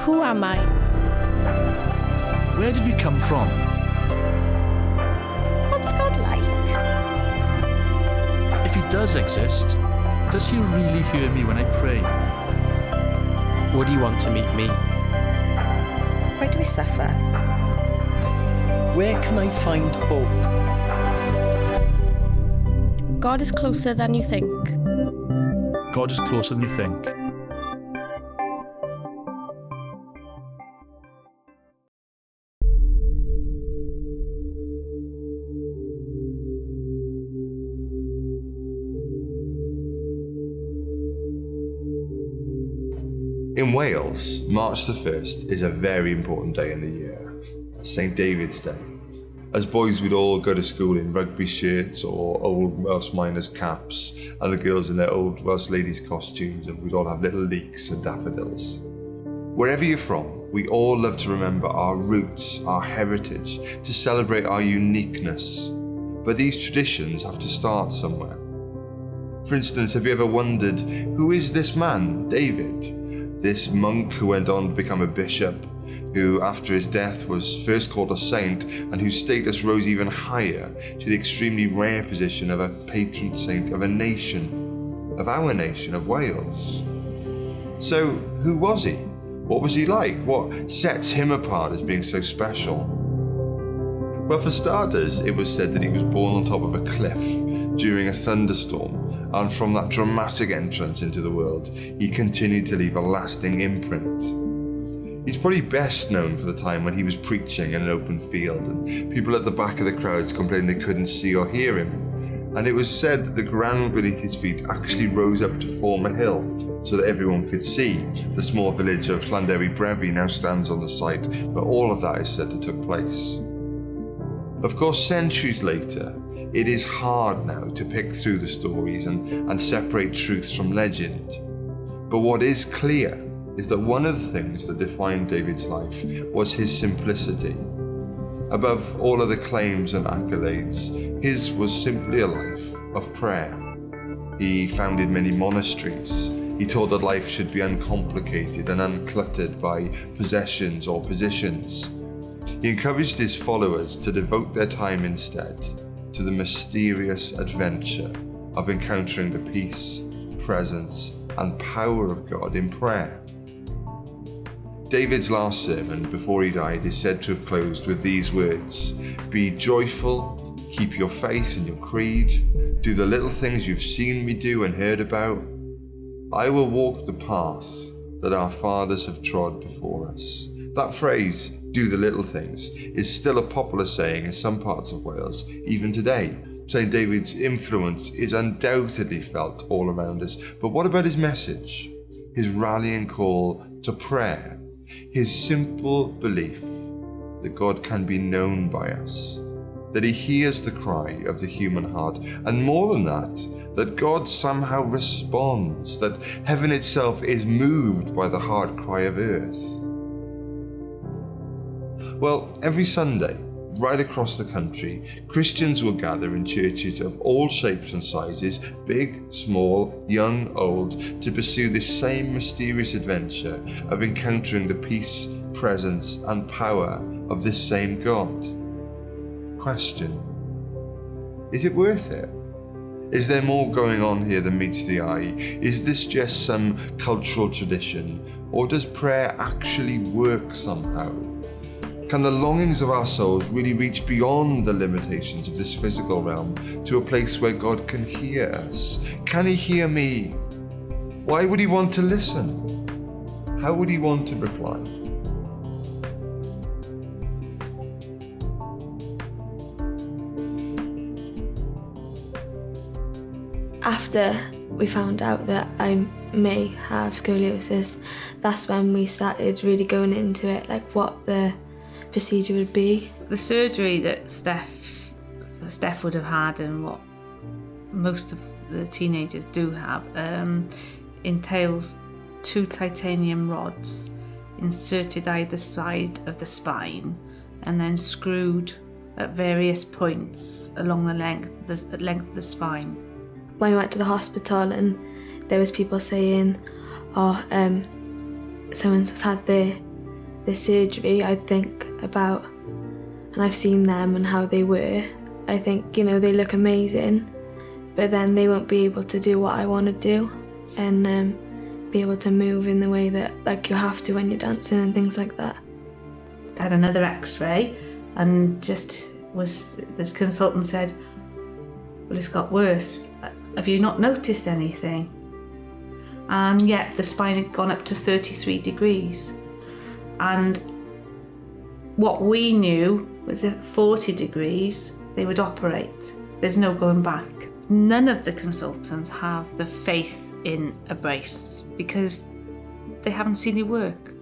Who am I? Where did we come from? What's God like? If he does exist, does he really hear me when I pray? Would he want to meet me? Why do we suffer? Where can I find hope? God is closer than you think. God is closer than you think. In Wales, March the 1st is a very important day in the year, St David's Day. As boys, we'd all go to school in rugby shirts or old Welsh miners' caps, and the girls in their old Welsh ladies' costumes, and we'd all have little leeks and daffodils. Wherever you're from, we all love to remember our roots, our heritage, to celebrate our uniqueness. But these traditions have to start somewhere. For instance, have you ever wondered, who is this man, David? This monk who went on to become a bishop, who after his death was first called a saint, and whose status rose even higher to the extremely rare position of a patron saint of a nation, of our nation, of Wales. So, who was he? What was he like? What sets him apart as being so special? Well, for starters, it was said that he was born on top of a cliff during a thunderstorm, and from that dramatic entrance into the world, he continued to leave a lasting imprint. He's probably best known for the time when he was preaching in an open field, and people at the back of the crowds complained they couldn't see or hear him. And it was said that the ground beneath his feet actually rose up to form a hill, so that everyone could see. The small village of Llandewi Brefi now stands on the site, but all of that is said to took place. Of course, centuries later, it is hard now to pick through the stories and separate truth from legend. But what is clear is that one of the things that defined David's life was his simplicity. Above all other claims and accolades, his was simply a life of prayer. He founded many monasteries. He taught that life should be uncomplicated and uncluttered by possessions or positions. He encouraged his followers to devote their time instead to the mysterious adventure of encountering the peace, presence, and power of God in prayer. David's last sermon before he died is said to have closed with these words: "Be joyful, keep your faith and your creed, do the little things you've seen me do and heard about. I will walk the path that our fathers have trod before us." That phrase, "do the little things," is still a popular saying in some parts of Wales, even today. St. David's influence is undoubtedly felt all around us. But what about his message? His rallying call to prayer? His simple belief that God can be known by us? That he hears the cry of the human heart? And more than that God somehow responds, that heaven itself is moved by the heart cry of earth? Well, every Sunday, right across the country, Christians will gather in churches of all shapes and sizes, big, small, young, old, to pursue this same mysterious adventure of encountering the peace, presence, and power of this same God. Question: is it worth it? Is there more going on here than meets the eye? Is this just some cultural tradition, or does prayer actually work somehow? Can the longings of our souls really reach beyond the limitations of this physical realm to a place where God can hear us? Can he hear me? Why would he want to listen? How would he want to reply? After we found out that I may have scoliosis, that's when we started really going into it, like what the procedure would be. The surgery that Steph would have had, and what most of the teenagers do have, entails 2 titanium rods inserted either side of the spine and then screwed at various points along the length of the spine. When we went to the hospital and there was people saying, so-and-so's had their the surgery, I think about, and I've seen them and how they were, I think, you know, they look amazing, but then they won't be able to do what I want to do and be able to move in the way that like you have to when you're dancing and things like that. I had another x-ray and the consultant said, well, it's got worse. Have you not noticed anything? And yet the spine had gone up to 33 degrees. And what we knew was at 40 degrees, they would operate. There's no going back. None of the consultants have the faith in a brace because they haven't seen it work.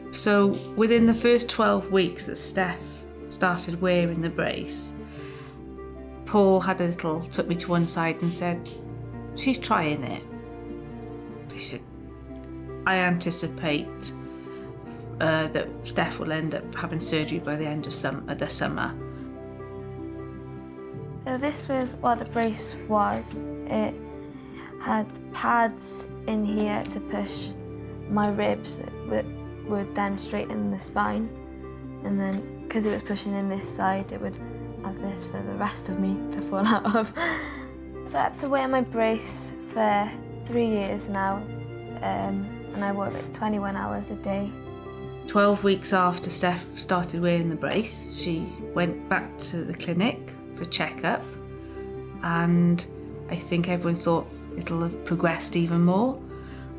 So within the first 12 weeks that Steph started wearing the brace, Paul took me to one side and said, she's trying it. He said, I anticipate that Steph will end up having surgery by the end of the summer. So this was what the brace was. It had pads in here to push my ribs that would then straighten the spine, and then because it was pushing in this side, it would have this for the rest of me to fall out of. So I had to wear my brace for 3 years now, and I wore it 21 hours a day. 12 weeks after Steph started wearing the brace, she went back to the clinic for check-up, and I think everyone thought it'll have progressed even more.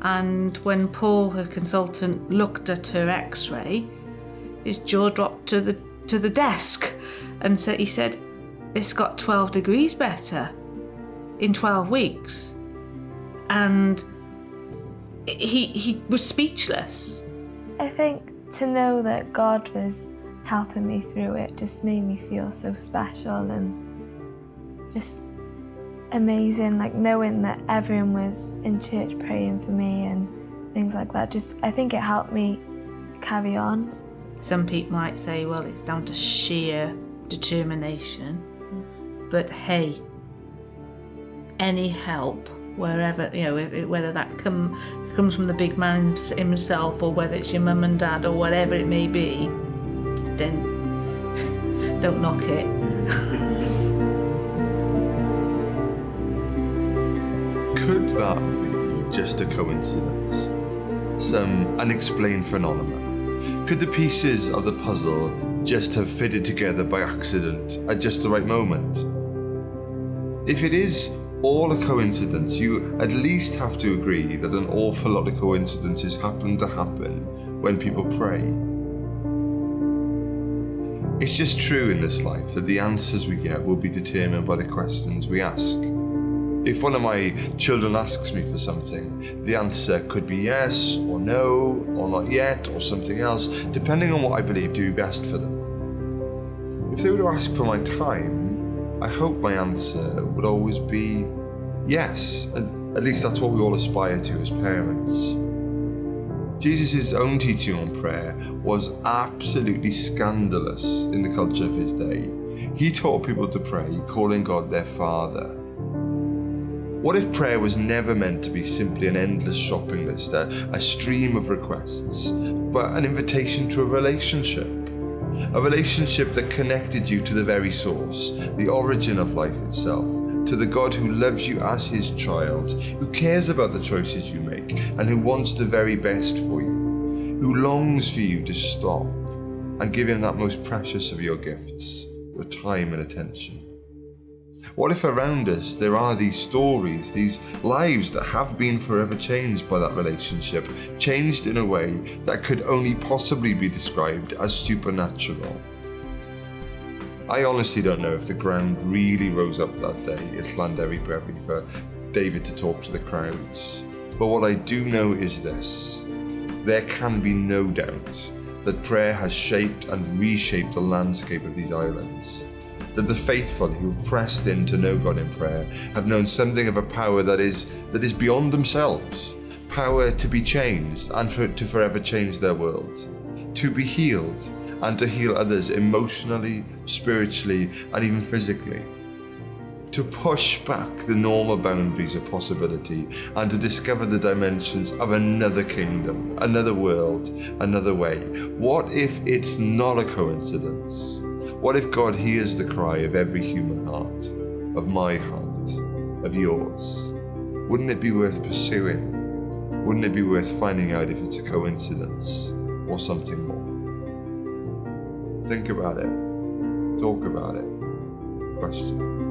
And when Paul, her consultant, looked at her x-ray, his jaw dropped to the desk, and he said, it's got 12 degrees better in 12 weeks. And he was speechless. I think to know that God was helping me through it just made me feel so special and just amazing, like knowing that everyone was in church praying for me and things like that. I think it helped me carry on. Some people might say, well, it's down to sheer determination, but hey, any help, wherever, you know, whether that comes from the big man himself or whether it's your mum and dad or whatever it may be, then don't knock it. Could that be just a coincidence? Some unexplained phenomenon? Could the pieces of the puzzle just have fitted together by accident at just the right moment? If it is all a coincidence, you at least have to agree that an awful lot of coincidences happen when people pray. It's just true in this life that the answers we get will be determined by the questions we ask. If one of my children asks me for something, the answer could be yes or no or not yet or something else, depending on what I believe to be best for them. If they were to ask for my time, I hope my answer would always be yes, and at least that's what we all aspire to as parents. Jesus' own teaching on prayer was absolutely scandalous in the culture of his day. He taught people to pray, calling God their Father. What if prayer was never meant to be simply an endless shopping list, a stream of requests, but an invitation to a relationship that connected you to the very source, the origin of life itself, to the God who loves you as his child, who cares about the choices you make, and who wants the very best for you, who longs for you to stop and give him that most precious of your gifts, your time and attention. What if around us there are these stories, these lives that have been forever changed by that relationship, changed in a way that could only possibly be described as supernatural? I honestly don't know if the ground really rose up that day at Llanderry Brefi for David to talk to the crowds. But what I do know is this: there can be no doubt that prayer has shaped and reshaped the landscape of these islands. That the faithful who've pressed in to know God in prayer have known something of a power that is beyond themselves, power to be changed and to forever change their world, to be healed and to heal others emotionally, spiritually, and even physically. to push back the normal boundaries of possibility and to discover the dimensions of another kingdom, another world, another way. What if it's not a coincidence? What if God hears the cry of every human heart, of my heart, of yours? Wouldn't it be worth pursuing? Wouldn't it be worth finding out if it's a coincidence or something more? Think about it. Talk about it. Question.